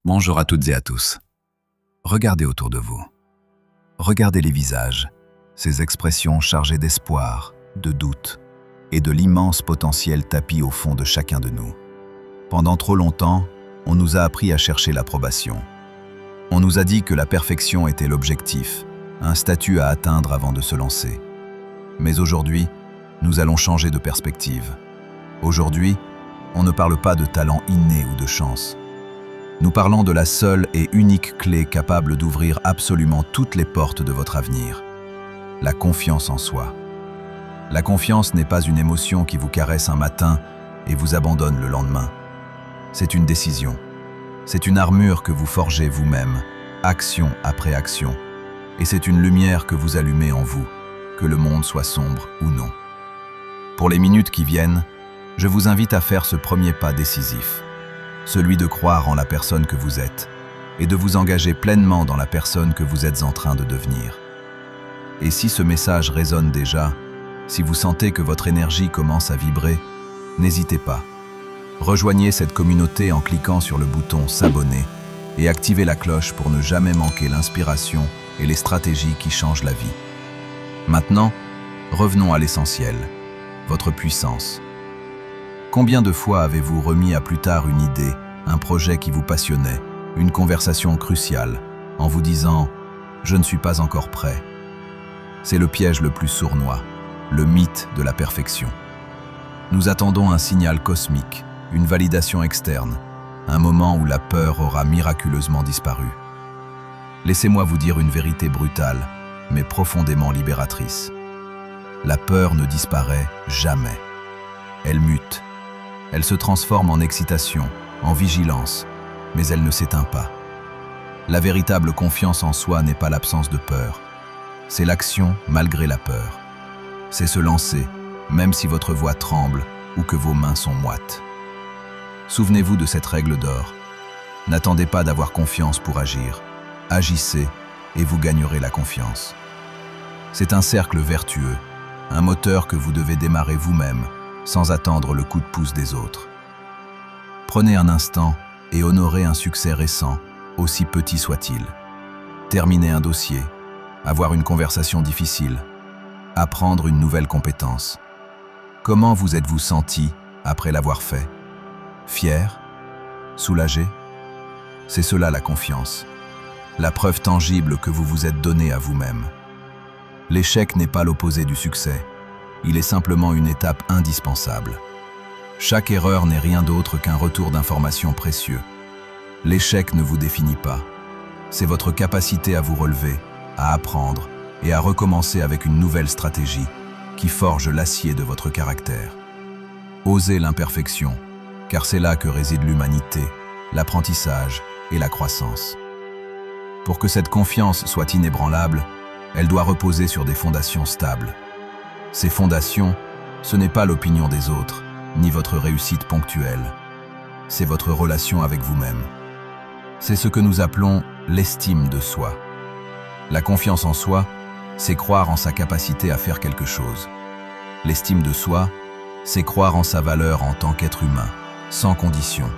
Bonjour à toutes et à tous. Regardez autour de vous. Regardez les visages, ces expressions chargées d'espoir, de doute et de l'immense potentiel tapi au fond de chacun de nous. Pendant trop longtemps, on nous a appris à chercher l'approbation. On nous a dit que la perfection était l'objectif, un statut à atteindre avant de se lancer. Mais aujourd'hui, nous allons changer de perspective. Aujourd'hui, on ne parle pas de talent inné ou de chance. Nous parlons de la seule et unique clé capable d'ouvrir absolument toutes les portes de votre avenir. La confiance en soi. La confiance n'est pas une émotion qui vous caresse un matin et vous abandonne le lendemain. C'est une décision. C'est une armure que vous forgez vous-même, action après action. Et c'est une lumière que vous allumez en vous, que le monde soit sombre ou non. Pour les minutes qui viennent, je vous invite à faire ce premier pas décisif. Celui de croire en la personne que vous êtes et de vous engager pleinement dans la personne que vous êtes en train de devenir. Et si ce message résonne déjà, si vous sentez que votre énergie commence à vibrer, n'hésitez pas. Rejoignez cette communauté en cliquant sur le bouton « S'abonner » et activez la cloche pour ne jamais manquer l'inspiration et les stratégies qui changent la vie. Maintenant, revenons à l'essentiel, votre puissance. Combien de fois avez-vous remis à plus tard une idée, un projet qui vous passionnait, une conversation cruciale, en vous disant « Je ne suis pas encore prêt ». C'est le piège le plus sournois, le mythe de la perfection. Nous attendons un signal cosmique, une validation externe, un moment où la peur aura miraculeusement disparu. Laissez-moi vous dire une vérité brutale, mais profondément libératrice. La peur ne disparaît jamais. Elle mute. Elle se transforme en excitation, en vigilance, mais elle ne s'éteint pas. La véritable confiance en soi n'est pas l'absence de peur. C'est l'action malgré la peur. C'est se lancer, même si votre voix tremble ou que vos mains sont moites. Souvenez-vous de cette règle d'or. N'attendez pas d'avoir confiance pour agir. Agissez et vous gagnerez la confiance. C'est un cercle vertueux, un moteur que vous devez démarrer vous-même, sans attendre le coup de pouce des autres. Prenez un instant et honorez un succès récent, aussi petit soit-il. Terminer un dossier, avoir une conversation difficile, apprendre une nouvelle compétence. Comment vous êtes-vous senti après l'avoir fait? Fier? Soulagé? C'est cela la confiance. La preuve tangible que vous vous êtes donné à vous-même. L'échec n'est pas l'opposé du succès. Il est simplement une étape indispensable. Chaque erreur n'est rien d'autre qu'un retour d'informations précieux. L'échec ne vous définit pas. C'est votre capacité à vous relever, à apprendre et à recommencer avec une nouvelle stratégie qui forge l'acier de votre caractère. Osez l'imperfection, car c'est là que réside l'humanité, l'apprentissage et la croissance. Pour que cette confiance soit inébranlable, elle doit reposer sur des fondations stables. Ces fondations, ce n'est pas l'opinion des autres, ni votre réussite ponctuelle. C'est votre relation avec vous-même. C'est ce que nous appelons l'estime de soi. La confiance en soi, c'est croire en sa capacité à faire quelque chose. L'estime de soi, c'est croire en sa valeur en tant qu'être humain, sans condition,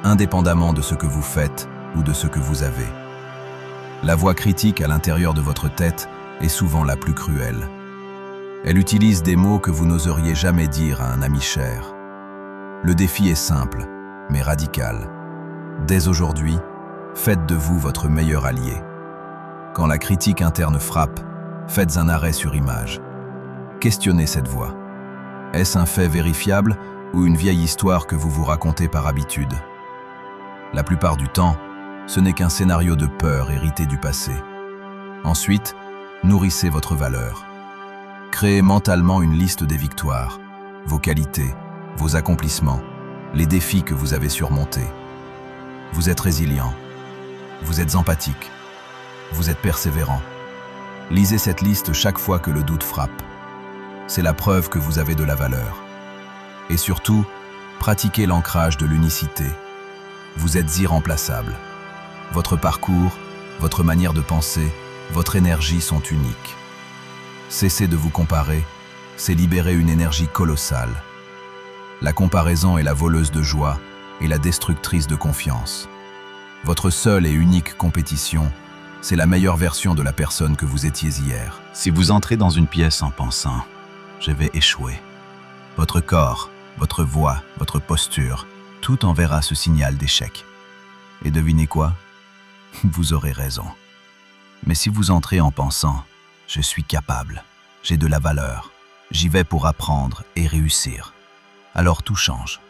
indépendamment de ce que vous faites ou de ce que vous avez. La voix critique à l'intérieur de votre tête est souvent la plus cruelle. Elle utilise des mots que vous n'oseriez jamais dire à un ami cher. Le défi est simple, mais radical. Dès aujourd'hui, faites de vous votre meilleur allié. Quand la critique interne frappe, faites un arrêt sur image. Questionnez cette voix. Est-ce un fait vérifiable ou une vieille histoire que vous vous racontez par habitude? La plupart du temps, ce n'est qu'un scénario de peur hérité du passé. Ensuite, nourrissez votre valeur. Créez mentalement une liste des victoires, vos qualités, vos accomplissements, les défis que vous avez surmontés. Vous êtes résilient, vous êtes empathique, vous êtes persévérant. Lisez cette liste chaque fois que le doute frappe. C'est la preuve que vous avez de la valeur. Et surtout, pratiquez l'ancrage de l'unicité. Vous êtes irremplaçable. Votre parcours, votre manière de penser, votre énergie sont uniques. Cessez de vous comparer, c'est libérer une énergie colossale. La comparaison est la voleuse de joie et la destructrice de confiance. Votre seule et unique compétition, c'est la meilleure version de la personne que vous étiez hier. Si vous entrez dans une pièce en pensant « je vais échouer », votre corps, votre voix, votre posture, tout enverra ce signal d'échec. Et devinez quoi? Vous aurez raison. Mais si vous entrez en pensant « je suis capable, j'ai de la valeur, j'y vais pour apprendre et réussir », alors tout change.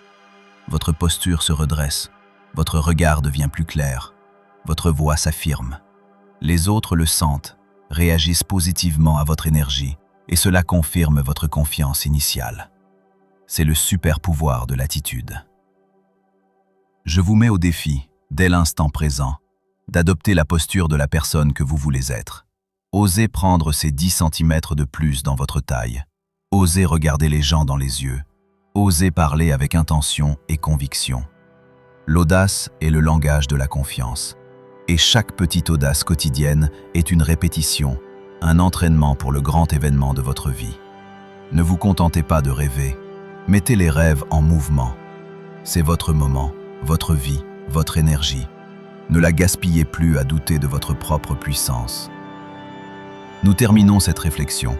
Votre posture se redresse, votre regard devient plus clair, votre voix s'affirme. Les autres le sentent, réagissent positivement à votre énergie, et cela confirme votre confiance initiale. C'est le super pouvoir de l'attitude. Je vous mets au défi, dès l'instant présent, d'adopter la posture de la personne que vous voulez être. Osez prendre ces 10 cm de plus dans votre taille. Osez regarder les gens dans les yeux. Osez parler avec intention et conviction. L'audace est le langage de la confiance. Et chaque petite audace quotidienne est une répétition, un entraînement pour le grand événement de votre vie. Ne vous contentez pas de rêver. Mettez les rêves en mouvement. C'est votre moment, votre vie, votre énergie. Ne la gaspillez plus à douter de votre propre puissance. Nous terminons cette réflexion,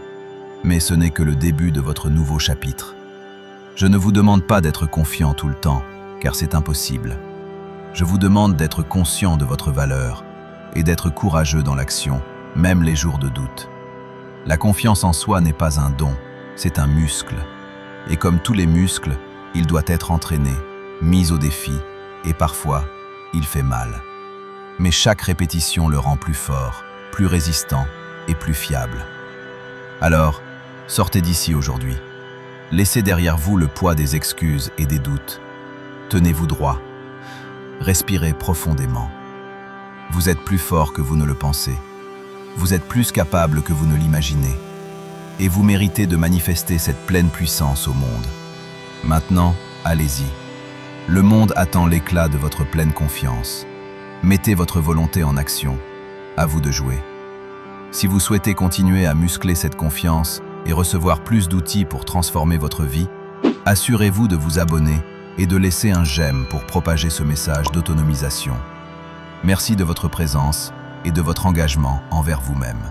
mais ce n'est que le début de votre nouveau chapitre. Je ne vous demande pas d'être confiant tout le temps, car c'est impossible. Je vous demande d'être conscient de votre valeur et d'être courageux dans l'action, même les jours de doute. La confiance en soi n'est pas un don, c'est un muscle. Et comme tous les muscles, il doit être entraîné, mis au défi, et parfois, il fait mal. Mais chaque répétition le rend plus fort, plus résistant et plus fiable. Alors, sortez d'ici aujourd'hui. Laissez derrière vous le poids des excuses et des doutes. Tenez-vous droit. Respirez profondément. Vous êtes plus fort que vous ne le pensez. Vous êtes plus capable que vous ne l'imaginez. Et vous méritez de manifester cette pleine puissance au monde. Maintenant, allez-y. Le monde attend l'éclat de votre pleine confiance. Mettez votre volonté en action. À vous de jouer. Si vous souhaitez continuer à muscler cette confiance et recevoir plus d'outils pour transformer votre vie, assurez-vous de vous abonner et de laisser un j'aime pour propager ce message d'autonomisation. Merci de votre présence et de votre engagement envers vous-même.